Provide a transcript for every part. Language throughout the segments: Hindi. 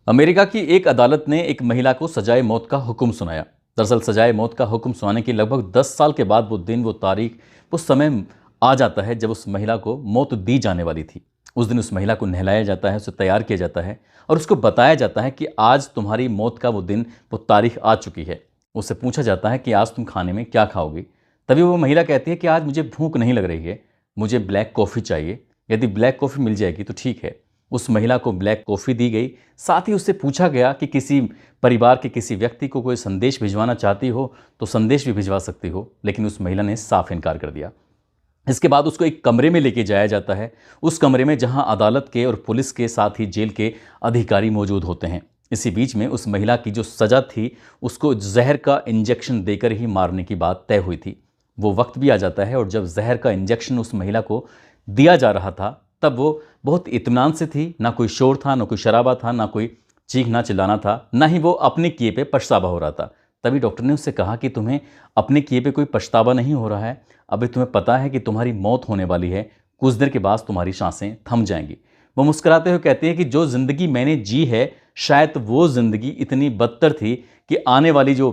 अमेरिका की एक अदालत ने एक महिला को सजाए मौत का हुक्म सुनाया। दरअसल सजाए मौत का हुक्म सुनाने के लगभग 10 साल के बाद वो दिन, वो तारीख, वो समय आ जाता है जब उस महिला को मौत दी जाने वाली थी। उस दिन उस महिला को नहलाया जाता है, उसे तैयार किया जाता है और उसको बताया जाता है कि आज तुम्हारी मौत का वो दिन, वो तारीख आ चुकी है। उससे पूछा जाता है कि आज तुम खाने में क्या खाओगी। तभी वो महिला कहती है कि आज मुझे भूख नहीं लग रही है, मुझे ब्लैक कॉफ़ी चाहिए। यदि ब्लैक कॉफ़ी मिल जाएगी तो ठीक है। उस महिला को ब्लैक कॉफ़ी दी गई। साथ ही उससे पूछा गया कि किसी परिवार के किसी व्यक्ति को कोई संदेश भिजवाना चाहती हो तो संदेश भी भिजवा सकती हो, लेकिन उस महिला ने साफ इनकार कर दिया। इसके बाद उसको एक कमरे में लेके जाया जाता है, उस कमरे में जहां अदालत के और पुलिस के साथ ही जेल के अधिकारी मौजूद होते हैं। इसी बीच में उस महिला की जो सज़ा थी, उसको जहर का इंजेक्शन देकर ही मारने की बात तय हुई थी। वो वक्त भी आ जाता है और जब जहर का इंजेक्शन उस महिला को दिया जा रहा था, तब वो बहुत इत्मीनान से थी। ना कोई शोर था, ना कोई शराबा था, ना कोई चीखना चिल्लाना था, ना ही वो अपने किए पे पछतावा हो रहा था। तभी डॉक्टर ने उससे कहा कि तुम्हें अपने किए पे कोई पछतावा नहीं हो रहा है, अभी तुम्हें पता है कि तुम्हारी मौत होने वाली है, कुछ देर के बाद तुम्हारी सांसें थम जाएंगी। वो मुस्कुराते हुए कहती है कि जो ज़िंदगी मैंने जी है, शायद वो ज़िंदगी इतनी बदतर थी कि आने वाली जो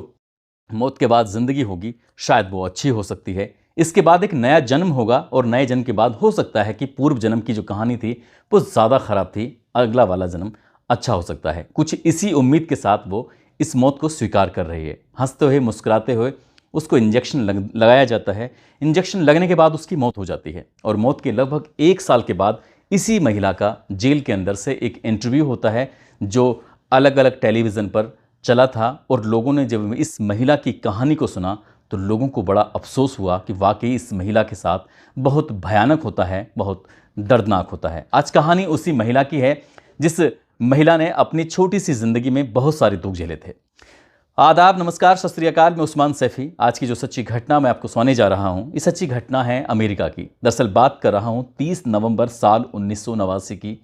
मौत के बाद ज़िंदगी होगी, शायद वो अच्छी हो सकती है। इसके बाद एक नया जन्म होगा और नए जन्म के बाद हो सकता है कि पूर्व जन्म की जो कहानी थी वो ज़्यादा ख़राब थी, अगला वाला जन्म अच्छा हो सकता है। कुछ इसी उम्मीद के साथ वो इस मौत को स्वीकार कर रही है। हंसते हुए, मुस्कुराते हुए उसको इंजेक्शन लगाया जाता है। इंजेक्शन लगने के बाद उसकी मौत हो जाती है और मौत के लगभग 1 साल के बाद इसी महिला का जेल के अंदर से एक इंटरव्यू होता है, जो अलग अलग टेलीविज़न पर चला था। और लोगों ने जब इस महिला की कहानी को सुना तो लोगों को बड़ा अफसोस हुआ कि वाकई इस महिला के साथ बहुत भयानक होता है, बहुत दर्दनाक होता है। आज कहानी उसी महिला की है जिस महिला ने अपनी छोटी सी ज़िंदगी में बहुत सारे दुख झेले थे। आदाब, नमस्कार, सत श्री अकाल। मैं उस्मान सैफ़ी। आज की जो सच्ची घटना मैं आपको सुनाने जा रहा हूँ, ये सच्ची घटना है अमेरिका की। दरअसल बात कर रहा हूँ 30 नवंबर साल 1989 की।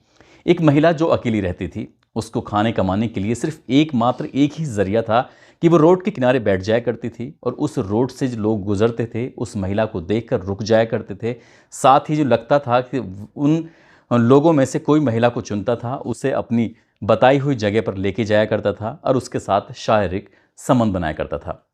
एक महिला जो अकेली रहती थी, उसको खाने कमाने के लिए सिर्फ एकमात्र एक ही ज़रिया था कि वो रोड के किनारे बैठ जाया करती थी और उस रोड से जो लोग गुजरते थे उस महिला को देखकर रुक जाया करते थे। साथ ही जो लगता था कि उन लोगों में से कोई महिला को चुनता था, उसे अपनी बताई हुई जगह पर लेके जाया करता था और उसके साथ शारीरिक संबंध बनाया करता था।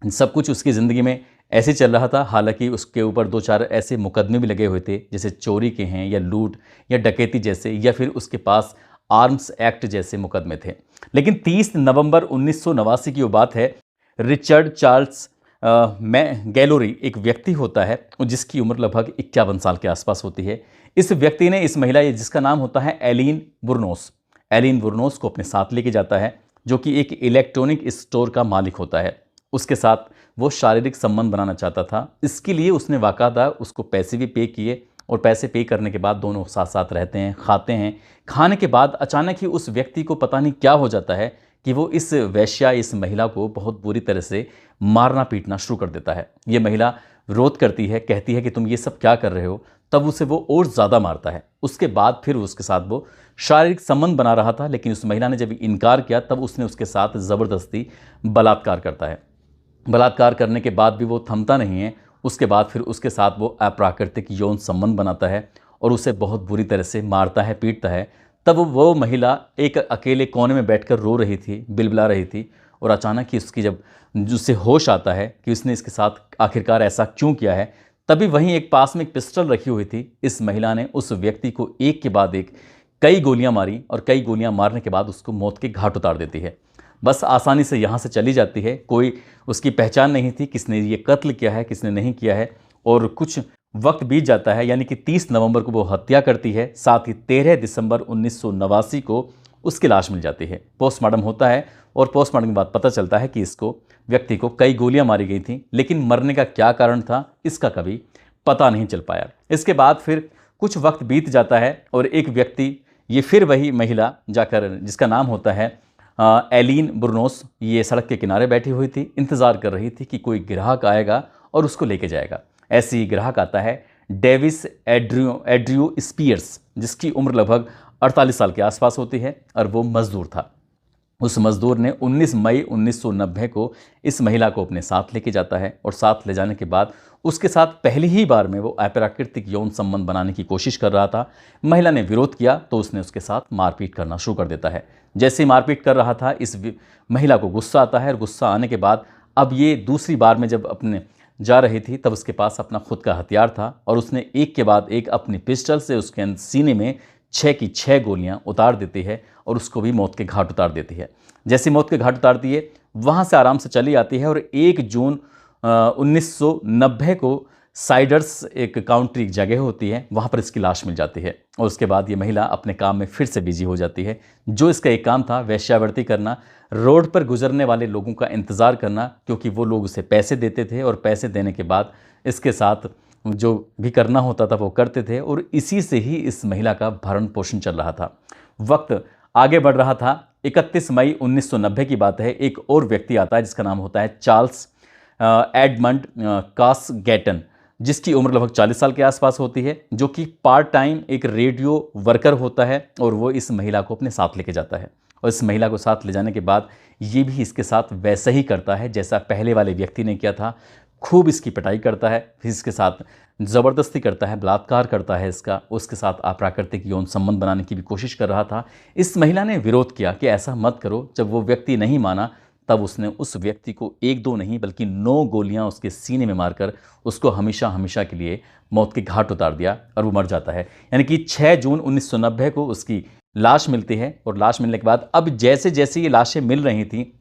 सब कुछ उसकी ज़िंदगी में ऐसे चल रहा था। हालांकि उसके ऊपर 2-4 ऐसे मुकदमे भी लगे हुए थे, जैसे चोरी के हैं या लूट या डकैती जैसे, या फिर उसके पास आर्म्स एक्ट जैसे मुकदमे थे। लेकिन 30 नवंबर 1989 की वो बात है। रिचर्ड चार्ल्स मैं गैलोरी एक व्यक्ति होता है जिसकी उम्र लगभग 51 साल के आसपास होती है। इस व्यक्ति ने इस महिला, जिसका नाम होता है एलिन बुरनोस को अपने साथ लेके जाता है, जो कि एक इलेक्ट्रॉनिक स्टोर का मालिक होता है। उसके साथ वो शारीरिक संबंध बनाना चाहता था। इसके लिए उसने बाकायदा उसको पैसे भी पे किए और पैसे पे करने के बाद दोनों साथ साथ रहते हैं, खाते हैं। खाने के बाद अचानक ही उस व्यक्ति को पता नहीं क्या हो जाता है कि वो इस वेश्या, इस महिला को बहुत बुरी तरह से मारना पीटना शुरू कर देता है। ये महिला विरोध करती है, कहती है कि तुम ये सब क्या कर रहे हो। तब उसे वो और ज़्यादा मारता है। उसके बाद फिर उसके साथ वो शारीरिक संबंध बना रहा था, लेकिन उस महिला ने जब इनकार किया तब उसने उसके साथ ज़बरदस्ती बलात्कार करता है। बलात्कार करने के बाद भी वो थमता नहीं है। उसके बाद फिर उसके साथ वो अप्राकृतिक यौन संबंध बनाता है और उसे बहुत बुरी तरह से मारता है, पीटता है। तब वो महिला एक अकेले कोने में बैठकर रो रही थी, बिलबिला रही थी। और अचानक ही उसकी जब उससे होश आता है कि उसने इसके साथ आखिरकार ऐसा क्यों किया है, तभी वहीं एक पास में एक पिस्टल रखी हुई थी। इस महिला ने उस व्यक्ति को एक के बाद एक कई गोलियां मारी और कई गोलियां मारने के बाद उसको मौत के घाट उतार देती है। बस आसानी से यहाँ से चली जाती है। कोई उसकी पहचान नहीं थी, किसने ये कत्ल किया है, किसने नहीं किया है। और कुछ वक्त बीत जाता है, यानी कि 30 नवंबर को वो हत्या करती है। साथ ही 13 दिसंबर 1989 को उसकी लाश मिल जाती है। पोस्टमार्टम होता है और पोस्टमार्टम के बाद पता चलता है कि इसको व्यक्ति को कई गोलियां मारी गई थी, लेकिन मरने का क्या कारण था इसका कभी पता नहीं चल पाया। इसके बाद फिर कुछ वक्त बीत जाता है और एक व्यक्ति, ये फिर वही महिला जाकर, जिसका नाम होता है एलिन बुरनोस, ये सड़क के किनारे बैठी हुई थी, इंतज़ार कर रही थी कि कोई ग्राहक आएगा और उसको लेके जाएगा। ऐसे ही ग्राहक आता है, डेविस एड्रियो स्पीयर्स, जिसकी उम्र लगभग 48 साल के आसपास होती है और वो मजदूर था। उस मजदूर ने 19 मई 1990 को इस महिला को अपने साथ लेके जाता है और साथ ले जाने के बाद उसके साथ पहली ही बार में वो अप्राकृतिक यौन संबंध बनाने की कोशिश कर रहा था। महिला ने विरोध किया तो उसने उसके साथ मारपीट करना शुरू कर देता है। जैसे ही मारपीट कर रहा था, इस महिला को गुस्सा आता है और गुस्सा आने के बाद अब ये दूसरी बार में जब अपने जा रही थी तब उसके पास अपना खुद का हथियार था और उसने एक के बाद एक अपनी पिस्टल से उसके सीने में 6 की 6 गोलियां उतार देती है और उसको भी मौत के घाट उतार देती है। जैसे मौत के घाट उतारती है, वहाँ से आराम से चली आती है और 1 जून 1990 को साइडर्स एक काउंट्री एक जगह होती है, वहाँ पर इसकी लाश मिल जाती है। और उसके बाद ये महिला अपने काम में फिर से बिजी हो जाती है। जो इसका एक काम था वेश्यावृत्ति करना, रोड पर गुजरने वाले लोगों का इंतज़ार करना, क्योंकि वो लोग उसे पैसे देते थे और पैसे देने के बाद इसके साथ जो भी करना होता था वो करते थे और इसी से ही इस महिला का भरण पोषण चल रहा था। वक्त आगे बढ़ रहा था। 31 मई 1990 की बात है। एक और व्यक्ति आता है जिसका नाम होता है चार्ल्स एडमंड कासगेटन, जिसकी उम्र लगभग 40 साल के आसपास होती है, जो कि पार्ट टाइम एक रेडियो वर्कर होता है और वो इस महिला को अपने साथ लेके जाता है। और इस महिला को साथ ले जाने के बाद ये भी इसके साथ वैसा ही करता है जैसा पहले वाले व्यक्ति ने किया था। खूब इसकी पिटाई करता है, फिर इसके साथ ज़बरदस्ती करता है, बलात्कार करता है इसका, उसके साथ अप्राकृतिक यौन संबंध बनाने की भी कोशिश कर रहा था। इस महिला ने विरोध किया कि ऐसा मत करो। जब वो व्यक्ति नहीं माना तब उसने उस व्यक्ति को 1-2 नहीं बल्कि 9 गोलियां उसके सीने में मारकर उसको हमेशा हमेशा के लिए मौत के घाट उतार दिया और वो मर जाता है। यानी कि 6 जून 1990 को उसकी लाश मिलती है और लाश मिलने के बाद अब जैसे जैसे ये लाशें मिल रही थी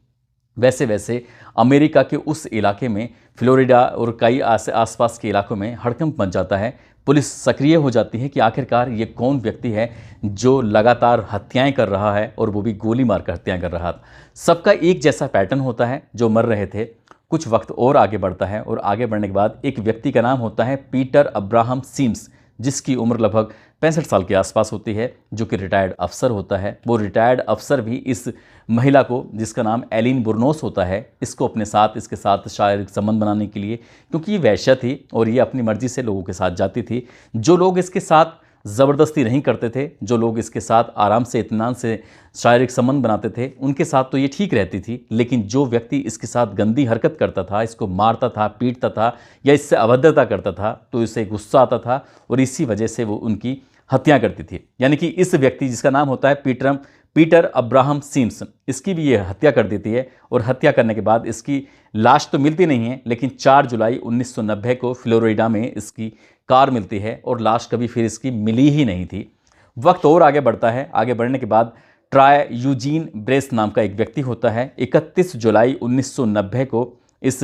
वैसे वैसे अमेरिका के उस इलाके में, फ्लोरिडा और कई आसपास के इलाकों में हड़कंप मच जाता है। पुलिस सक्रिय हो जाती है कि आखिरकार ये कौन व्यक्ति है जो लगातार हत्याएं कर रहा है और वो भी गोली मारकर हत्याएं कर रहा था। सबका एक जैसा पैटर्न होता है जो मर रहे थे। कुछ वक्त और आगे बढ़ता है और आगे बढ़ने के बाद एक व्यक्ति का नाम होता है पीटर अब्राहम सीम्स, जिसकी उम्र लगभग 65 साल के आसपास होती है, जो कि रिटायर्ड अफसर होता है। वो रिटायर्ड अफसर भी इस महिला को, जिसका नाम एलिन बुर्नोस होता है, इसको अपने साथ इसके साथ शारीरिक संबंध बनाने के लिए, क्योंकि ये वैश्या थी और ये अपनी मर्जी से लोगों के साथ जाती थी। जो लोग इसके साथ ज़बरदस्ती नहीं करते थे, जो लोग इसके साथ आराम से इत्मीनान से शारीरिक संबंध बनाते थे, उनके साथ तो ये ठीक रहती थी। लेकिन जो व्यक्ति इसके साथ गंदी हरकत करता था, इसको मारता था, पीटता था या इससे अभद्रता करता था, तो इसे गुस्सा आता था और इसी वजह से वो उनकी हत्या करती थी। यानी कि इस व्यक्ति जिसका नाम होता है पीटर अब्राहम सीम्स, इसकी भी ये हत्या कर देती है और हत्या करने के बाद इसकी लाश तो मिलती नहीं है, लेकिन 4 जुलाई 1990 को फ्लोरिडा में इसकी कार मिलती है और लाश कभी फिर इसकी मिली ही नहीं थी। वक्त और आगे बढ़ता है। आगे बढ़ने के बाद ट्राय यूजीन ब्रेस नाम का एक व्यक्ति होता है। 31 जुलाई 1990 को इस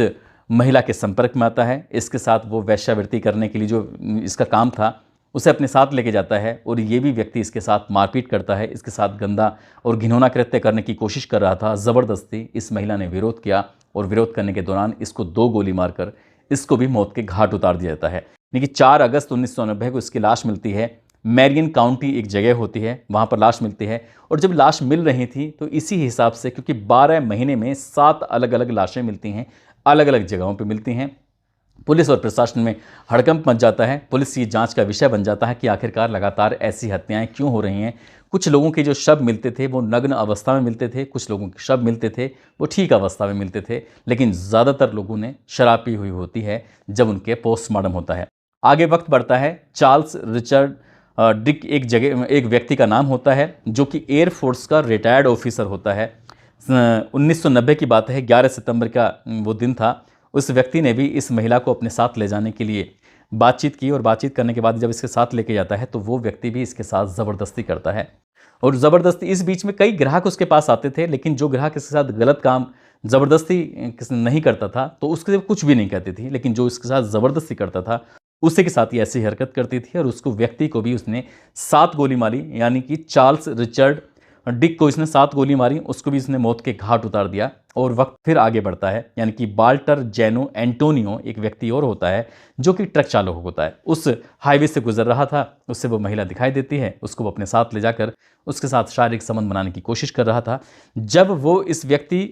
महिला के संपर्क में आता है। इसके साथ वो वेश्यावृत्ति करने के लिए जो इसका काम था उसे अपने साथ लेके जाता है और ये भी व्यक्ति इसके साथ मारपीट करता है, इसके साथ गंदा और घिनौना कृत्य करने की कोशिश कर रहा था ज़बरदस्ती। इस महिला ने विरोध किया और विरोध करने के दौरान इसको 2 गोली मारकर इसको भी मौत के घाट उतार दिया जाता है। लेकिन 4 अगस्त 1990 को इसकी लाश मिलती है। मैरियन काउंटी एक जगह होती है, वहाँ पर लाश मिलती है। और जब लाश मिल रही थी तो इसी हिसाब से, क्योंकि 12 महीने में 7 अलग अलग लाशें मिलती हैं, अलग अलग जगहों पर मिलती हैं, पुलिस और प्रशासन में हड़कंप मच जाता है। पुलिस ये जांच का विषय बन जाता है कि आखिरकार लगातार ऐसी हत्याएं क्यों हो रही हैं। कुछ लोगों के जो शव मिलते थे वो नग्न अवस्था में मिलते थे, कुछ लोगों के शव मिलते थे वो ठीक अवस्था में मिलते थे, लेकिन ज़्यादातर लोगों ने शराब पी हुई होती है जब उनके पोस्टमार्टम होता है। आगे वक्त बढ़ता है। चार्ल्स रिचर्ड डिक एक व्यक्ति का नाम होता है, जो कि एयरफोर्स का रिटायर्ड ऑफिसर होता है। 1990 की बात है, 11 सितंबर का वो दिन था। उस व्यक्ति ने भी इस महिला को अपने साथ ले जाने के लिए बातचीत की और बातचीत करने के बाद जब इसके साथ लेके जाता है तो वो व्यक्ति भी इसके साथ ज़बरदस्ती करता है। और ज़बरदस्ती, इस बीच में कई ग्राहक उसके पास आते थे, लेकिन जो ग्राहक इसके साथ गलत काम ज़बरदस्ती नहीं करता था तो उसके कुछ भी नहीं कहती थी, लेकिन जो इसके साथ ज़बरदस्ती करता था उसी के साथ ही ऐसी हरकत करती थी और उसको व्यक्ति को भी उसने 7 गोली मारी। यानी कि चार्ल्स रिचर्ड डिक को इसने 7 गोली मारी, उसको भी इसने मौत के घाट उतार दिया। और वक्त फिर आगे बढ़ता है। यानी कि वाल्टर जेनो एंटोनियो एक व्यक्ति और होता है जो कि ट्रक चालक होता है। उस हाईवे से गुजर रहा था, उससे वो महिला दिखाई देती है, उसको वो अपने साथ ले जाकर उसके साथ शारीरिक संबंध बनाने की कोशिश कर रहा था। जब वो इस व्यक्ति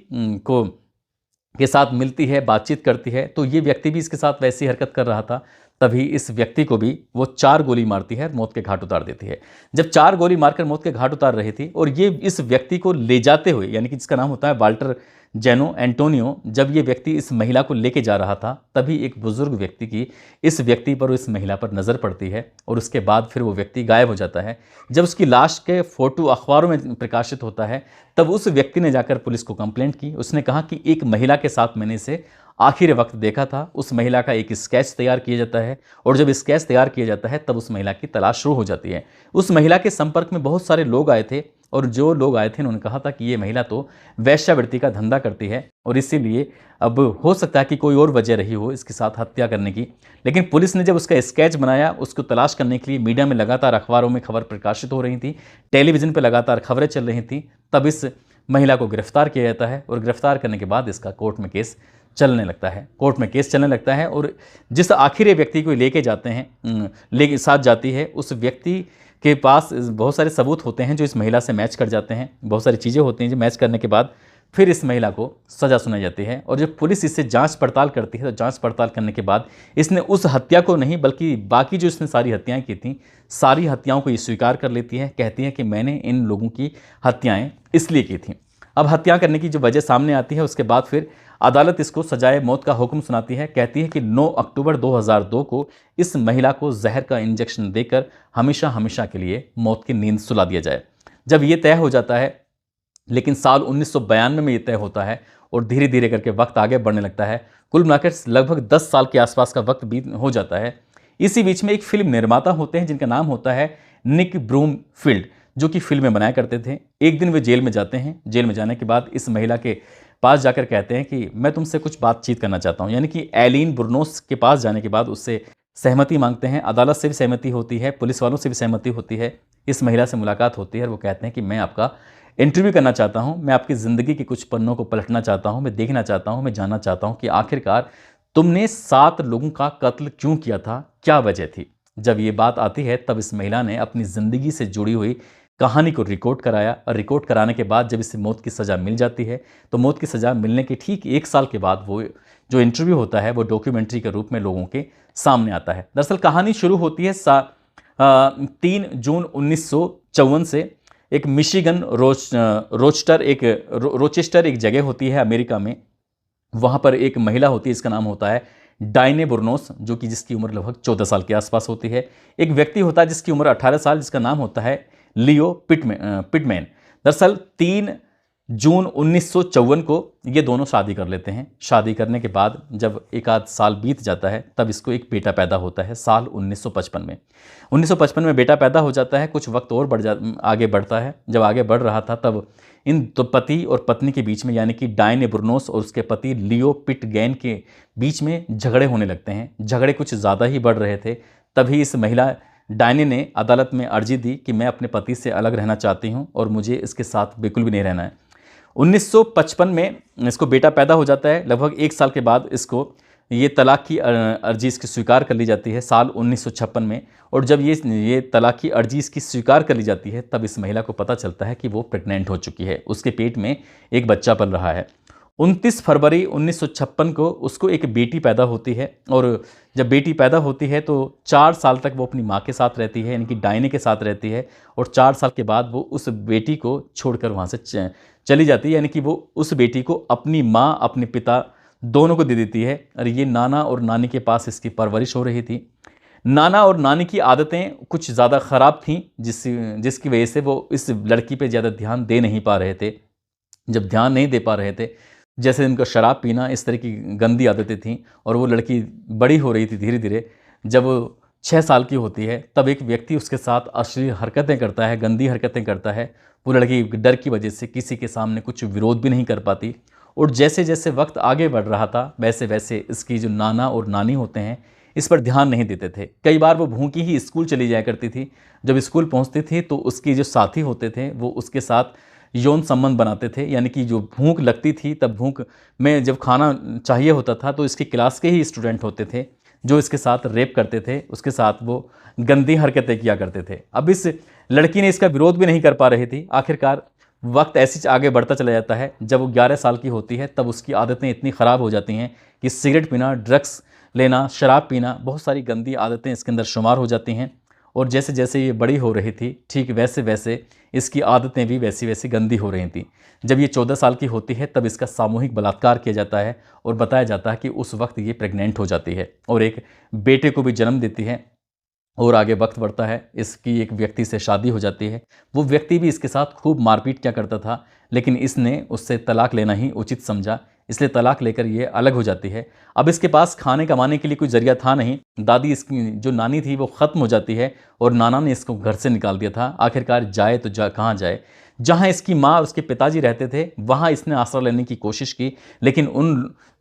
के साथ मिलती है, बातचीत करती है, तो ये व्यक्ति भी इसके साथ वैसी हरकत कर रहा था। तभी इस व्यक्ति को भी वो 4 गोली मारती है, मौत के घाट उतार देती है। जब 4 गोली मारकर मौत के घाट उतार रही थी और ये इस व्यक्ति को ले जाते हुए, यानी कि जिसका नाम होता है वाल्टर जेनो एंटोनियो, जब ये व्यक्ति इस महिला को लेके जा रहा था, तभी एक बुजुर्ग व्यक्ति की इस व्यक्ति पर, इस महिला पर नज़र पड़ती है और उसके बाद फिर वो व्यक्ति गायब हो जाता है। जब उसकी लाश के फोटो अखबारों में प्रकाशित होता है, तब उस व्यक्ति ने जाकर पुलिस को कंप्लेंट की। उसने कहा कि एक महिला के साथ मैंने इसे आखिरी वक्त देखा था। उस महिला का एक स्केच तैयार किया जाता है और जब स्केच तैयार किया जाता है तब उस महिला की तलाश शुरू हो जाती है। उस महिला के संपर्क में बहुत सारे लोग आए थे और जो लोग आए थे उन्होंने कहा था कि ये महिला तो वेश्यावृत्ति का धंधा करती है और इसीलिए अब हो सकता है कि कोई और वजह रही हो इसके साथ हत्या करने की। लेकिन पुलिस ने जब उसका स्केच बनाया, उसको तलाश करने के लिए मीडिया में लगातार, अखबारों में खबर प्रकाशित हो रही थी, टेलीविज़न पर लगातार खबरें चल रही थी, तब इस महिला को गिरफ्तार किया जाता है और गिरफ्तार करने के बाद इसका कोर्ट में केस चलने लगता है। कोर्ट में केस चलने लगता है और जिस आखिरी व्यक्ति को लेके जाते हैं, लेके साथ जाती है, उस व्यक्ति के पास बहुत सारे सबूत होते हैं जो इस महिला से मैच कर जाते हैं, बहुत सारी चीज़ें होती हैं जो मैच करने के बाद फिर इस महिला को सज़ा सुनाई जाती है। और जब पुलिस इससे जांच पड़ताल करती है तो जांच पड़ताल करने के बाद इसने उस हत्या को नहीं बल्कि बाकी जो इसने सारी हत्याएं की थी, सारी हत्याओं को ये स्वीकार कर लेती है। कहती है कि मैंने इन लोगों की हत्याएँ इसलिए की थी। अब हत्या करने की जो वजह सामने आती है, उसके बाद फिर अदालत इसको सजाए मौत का हुक्म सुनाती है। कहती है कि 9 अक्टूबर 2002 को इस महिला को जहर का इंजेक्शन देकर हमेशा हमेशा के लिए मौत की नींद सुला दिया जाए। जब ये तय हो जाता है, लेकिन साल 1992 में ये तय होता है और धीरे धीरे करके वक्त आगे बढ़ने लगता है। कुल मिलाकर लगभग 10 साल के आसपास का वक्त बीत हो जाता है। इसी बीच में एक फिल्म निर्माता होते हैं जिनका नाम होता है निक ब्रूमफील्ड, जो कि फिल्में बनाया करते थे। एक दिन वे जेल में जाते हैं। जेल में जाने के बाद इस महिला के पास जाकर कहते हैं कि मैं तुमसे कुछ बातचीत करना चाहता हूँ, यानी कि एलिन बुर्नोस के पास जाने के बाद उससे सहमति मांगते हैं। अदालत से भी सहमति होती है, पुलिस वालों से भी सहमति होती है। इस महिला से मुलाकात होती है और वो कहते हैं कि मैं आपका इंटरव्यू करना चाहता हूँ, मैं आपकी ज़िंदगी के कुछ पन्नों को पलटना चाहता हूँ, मैं देखना चाहता हूँ, मैं जानना चाहता हूँ कि आखिरकार तुमने 7 लोगों का कत्ल क्यों किया था, क्या वजह थी। जब ये बात आती है तब इस महिला ने अपनी ज़िंदगी से जुड़ी हुई कहानी को रिकॉर्ड कराया और रिकॉर्ड कराने के बाद जब इसे मौत की सज़ा मिल जाती है तो मौत की सज़ा मिलने के ठीक 1 साल के बाद वो जो इंटरव्यू होता है वो डॉक्यूमेंट्री के रूप में लोगों के सामने आता है। दरअसल कहानी शुरू होती है 3 जून 1954 से। एक मिशिगन रोचेस्टर एक जगह होती है अमेरिका में, वहाँ पर एक महिला होती है, इसका नाम होता है डायने बुर्नोस, जो कि जिसकी उम्र लगभग 14 साल के आसपास होती है। एक व्यक्ति होता है जिसकी उम्र 18 साल, जिसका नाम होता है लियो पिटमैन। दरअसल 3 जून 1954 को ये दोनों शादी कर लेते हैं। शादी करने के बाद जब 1 आध साल बीत जाता है तब इसको एक बेटा पैदा होता है साल 1955 में। 1955 में बेटा पैदा हो जाता है। कुछ वक्त और आगे बढ़ता है। जब आगे बढ़ रहा था तब इन तो पति और पत्नी के बीच में, यानी कि डायने बुर्नोस और उसके पति लियो पिटगैन के बीच में झगड़े होने लगते हैं। झगड़े कुछ ज़्यादा ही बढ़ रहे थे। तभी इस महिला डायने ने अदालत में अर्जी दी कि मैं अपने पति से अलग रहना चाहती हूँ और मुझे इसके साथ बिल्कुल भी नहीं रहना है। 1955 में इसको बेटा पैदा हो जाता है। लगभग 1 साल के बाद इसको ये तलाक की अर्जी इसकी स्वीकार कर ली जाती है साल 1956 में। और जब ये तलाक की अर्जी इसकी स्वीकार कर ली जाती है तब इस महिला को पता चलता है कि वो प्रेग्नेंट हो चुकी है, उसके पेट में एक बच्चा पल रहा है। 29 फरवरी 1956 को उसको एक बेटी पैदा होती है और जब बेटी पैदा होती है तो 4 साल तक वो अपनी माँ के साथ रहती है, यानी कि डायने के साथ रहती है। और 4 साल के बाद वो उस बेटी को छोड़कर वहाँ से चली जाती है, यानी कि वो उस बेटी को अपनी माँ अपने पिता दोनों को दे देती है। और ये नाना और नानी के पास इसकी परवरिश हो रही थी। नाना और नानी की आदतें कुछ ज़्यादा ख़राब थीं जिसकी वजह से वो इस लड़की पे ज़्यादा ध्यान दे नहीं पा रहे थे। जब ध्यान नहीं दे पा रहे थे, जैसे इनका शराब पीना, इस तरह की गंदी आदतें थीं और वो लड़की बड़ी हो रही थी धीरे धीरे। जब 6 साल की होती है तब एक व्यक्ति उसके साथ अश्लील हरकतें करता है, गंदी हरकतें करता है। वो लड़की डर की वजह से किसी के सामने कुछ विरोध भी नहीं कर पाती। और जैसे जैसे वक्त आगे बढ़ रहा था वैसे वैसे इसकी जो नाना और नानी होते हैं इस पर ध्यान नहीं देते थे। कई बार वो भूखी ही स्कूल चली जाया करती थी। जब स्कूल पहुंचती थी तो उसकी जो साथी होते थे वो उसके साथ यौन संबंध बनाते थे, यानी कि जो भूख लगती थी तब भूख में जब खाना चाहिए होता था तो इसकी क्लास के ही स्टूडेंट होते थे जो इसके साथ रेप करते थे, उसके साथ वो गंदी हरकतें किया करते थे। अब इस लड़की ने इसका विरोध भी नहीं कर पा रही थी। आखिरकार वक्त ऐसे आगे बढ़ता चला जाता है। जब वो 11 साल की होती है तब उसकी आदतें इतनी ख़राब हो जाती हैं कि सिगरेट पीना, ड्रग्स लेना, शराब पीना, बहुत सारी गंदी आदतें इसके अंदर शुमार हो जाती हैं। और जैसे जैसे ये बड़ी हो रही थी, ठीक वैसे वैसे इसकी आदतें भी वैसी वैसी गंदी हो रही थीं। जब ये 14 साल की होती है तब इसका सामूहिक बलात्कार किया जाता है और बताया जाता है कि उस वक्त ये प्रेग्नेंट हो जाती है और एक बेटे को भी जन्म देती है। और आगे वक्त बढ़ता है, इसकी एक व्यक्ति से शादी हो जाती है। वो व्यक्ति भी इसके साथ खूब मारपीट क्या करता था, लेकिन इसने उससे तलाक लेना ही उचित समझा, इसलिए तलाक लेकर ये अलग हो जाती है। अब इसके पास खाने कमाने के लिए कोई ज़रिया था नहीं। दादी, इसकी जो नानी थी, वो ख़त्म हो जाती है और नाना ने इसको घर से निकाल दिया था। आखिरकार जाए तो कहाँ जाए। जहाँ इसकी माँ और उसके पिताजी रहते थे वहाँ इसने आसरा लेने की कोशिश की, लेकिन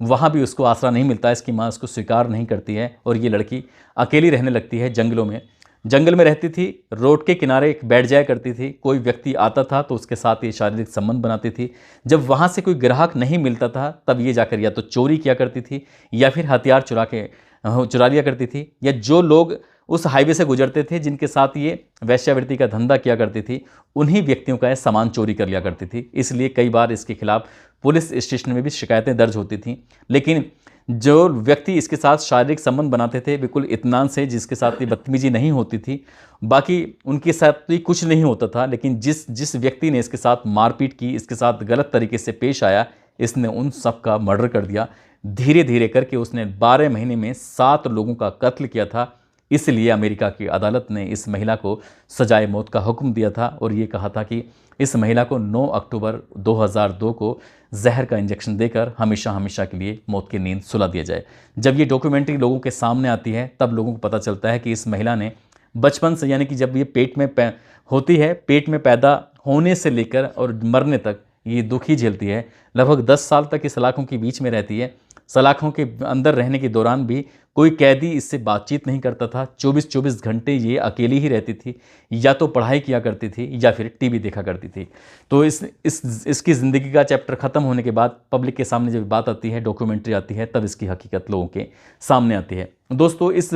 वहाँ भी उसको आसरा नहीं मिलता। इसकी माँ उसको स्वीकार नहीं करती है और ये लड़की अकेली रहने लगती है जंगलों में। जंगल में रहती थी, रोड के किनारे बैठ जाया करती थी। कोई व्यक्ति आता था तो उसके साथ ये शारीरिक संबंध बनाती थी। जब वहाँ से कोई ग्राहक नहीं मिलता था तब ये जाकर या तो चोरी किया करती थी या फिर हथियार चुरा लिया करती थी। या जो लोग उस हाईवे से गुजरते थे जिनके साथ ये वैश्यावृत्ति का धंधा किया करती थी, उन्हीं व्यक्तियों का ये सामान चोरी कर लिया करती थी। इसलिए कई बार इसके खिलाफ पुलिस स्टेशन में भी शिकायतें दर्ज होती थीं। लेकिन जो व्यक्ति इसके साथ शारीरिक संबंध बनाते थे बिल्कुल इत्मीनान से, जिसके साथ ये बदतमीजी नहीं होती थी, बाकी उनके साथ भी कुछ नहीं होता था। लेकिन जिस जिस व्यक्ति ने इसके साथ मारपीट की, इसके साथ गलत तरीके से पेश आया, इसने उन सब का मर्डर कर दिया। धीरे धीरे करके उसने 12 महीने में 7 लोगों का कत्ल किया था। इसलिए अमेरिका की अदालत ने इस महिला को सजाए मौत का हुक्म दिया था और ये कहा था कि इस महिला को 9 अक्टूबर 2002 को जहर का इंजेक्शन देकर हमेशा हमेशा के लिए मौत की नींद सुला दिया जाए। जब ये डॉक्यूमेंट्री लोगों के सामने आती है तब लोगों को पता चलता है कि इस महिला ने बचपन से, यानी कि जब ये पेट में होती है, पेट में पैदा होने से लेकर और मरने तक ये दुख ही झेलती है। लगभग 10 साल तक इस सलाखों के बीच में रहती है। सलाखों के अंदर रहने के दौरान भी कोई कैदी इससे बातचीत नहीं करता था। 24-24 घंटे ये अकेली ही रहती थी, या तो पढ़ाई किया करती थी या फिर टीवी देखा करती थी। तो इसकी ज़िंदगी का चैप्टर ख़त्म होने के बाद पब्लिक के सामने जब बात आती है, डॉक्यूमेंट्री आती है, तब इसकी हकीकत लोगों के सामने आती है। दोस्तों, इस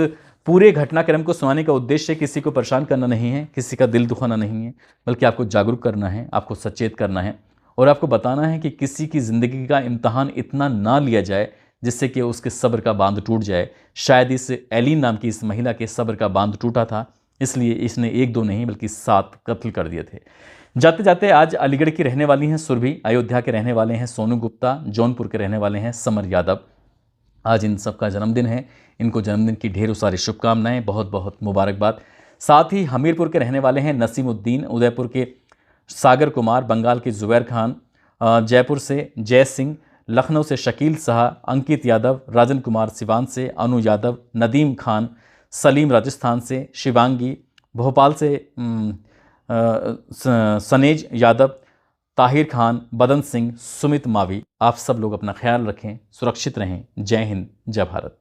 पूरे घटनाक्रम को सुनाने का उद्देश्य किसी को परेशान करना नहीं है, किसी का दिल दुखाना नहीं है, बल्कि आपको जागरूक करना है, आपको सचेत करना है और आपको बताना है कि किसी की ज़िंदगी का इम्तहान इतना ना लिया जाए जिससे कि उसके सब्र का बांध टूट जाए। शायद इस एलिन नाम की इस महिला के सब्र का बांध टूटा था, इसलिए इसने 1-2 नहीं बल्कि 7 कत्ल कर दिए थे। जाते जाते आज अलीगढ़ की रहने वाली हैं सुरभि, अयोध्या के रहने वाले हैं सोनू गुप्ता, जौनपुर के रहने वाले हैं समर यादव। आज इन सब का जन्मदिन है। इनको जन्मदिन की ढेरों सारी शुभकामनाएं, बहुत बहुत मुबारकबाद। साथ ही हमीरपुर के रहने वाले हैं नसीमुद्दीन, उदयपुर के सागर कुमार, बंगाल के जुबैर खान, जयपुर से जय सिंह, लखनऊ से शकील शाह, अंकित यादव, राजन कुमार सिवान से, अनु यादव, नदीम खान, सलीम राजस्थान से, शिवांगी, भोपाल से सनेज यादव, ताहिर खान, बदन सिंह, सुमित मावी। आप सब लोग अपना ख्याल रखें, सुरक्षित रहें। जय हिंद, जय भारत।